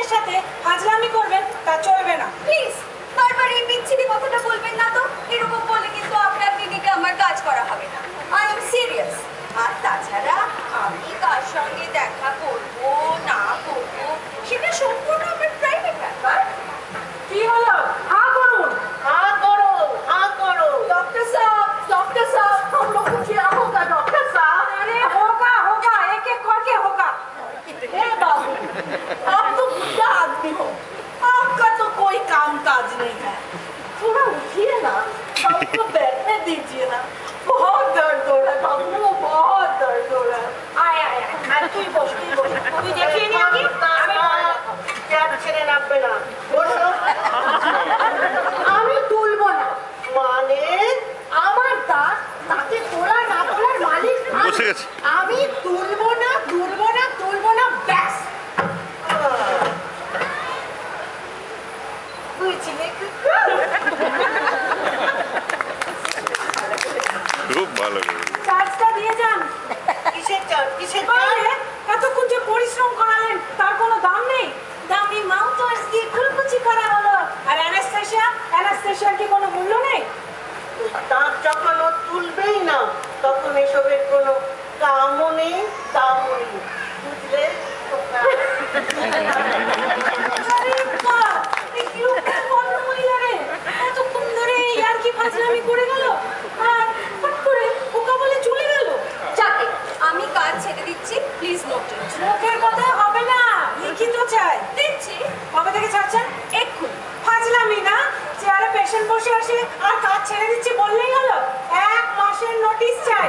পেশেন্টের সাথে ফাজলামি করবেন তা চলবে না। প্লিজ বারবার এই বিচ্ছিরি কথাটা বলবেন না তো। এরকম বলে কিন্তু আপনার ক্লিনিকে আমার কাজ করা হবে না। I am serious. আর তাছাড়া আমি কার সঙ্গে দেখা করবো না করবো সেটা সম্পূর্ণ আমার প্রাইভেট ব্যাপার। কি হলো? হা করুন। हाँ करो, हाँ करो। डॉक्टर साहब हम लोग को क्या होगा डॉक्टर साहब? अरे होगा होगा, एक एक करके होगा। हे बाबू, आप तो बुढ़ा आदमी हो, आपका तो कोई काम काज नहीं है। थोड़ा उठिए ना, हमको बैठने दीजिए ना। बहुत दर्द हो रहा है बाबू, बहुत दर्द हो रहा है। आय आय आय, তুই বস তুই বস, তুই দেখিয়ে নি আগে। क्या ছেড়ে নামবে না, বসো। আমি তুলবো না, মানে আমার দাঁত তাতে তোলা না তোলার মালিক আমি। বসে গেছে। আমি তুলবো না ব্যাস। বুঝলে খুব ভালো। চার্জটা দিয়ে যান। কিসের চাপ, কিসের আরে, এতক্ষণ যে পরিশ্রম করালেন তার কোনো দাম নেই। দামি মাউথওয়াশ দিয়ে খুলকুচি করা হলো। আর অ্যানাস্থেশিয়ার কি কোনো মূল্য নেই? দাঁত যখন ও তুলবেই না তখন এসবের কোনো কামও নেই, দামও নেই, বুঝলে? আরে বাহ, এই কিরকম ভদ্রমহিলা রে, এতক্ষণ ধরে আর কি ফাজলামি করে গেল আর ফট করে ওকা বলে চলে গেল। যাকে আমি কাজ ছেড়ে দিচ্ছি, প্লিজ নোট ইট। মুখের কথা হবে না, লিখিত চাই। দিচ্ছি কবে থেকে ছাড়ছেন? এক্ষুনি। ফাজলামি না, চেয়ারে পেশেন্ট বসে আসে আর কাজ ছেড়ে দিচ্ছি বললেই হলো। 1 মাসের নোটিশ চাই।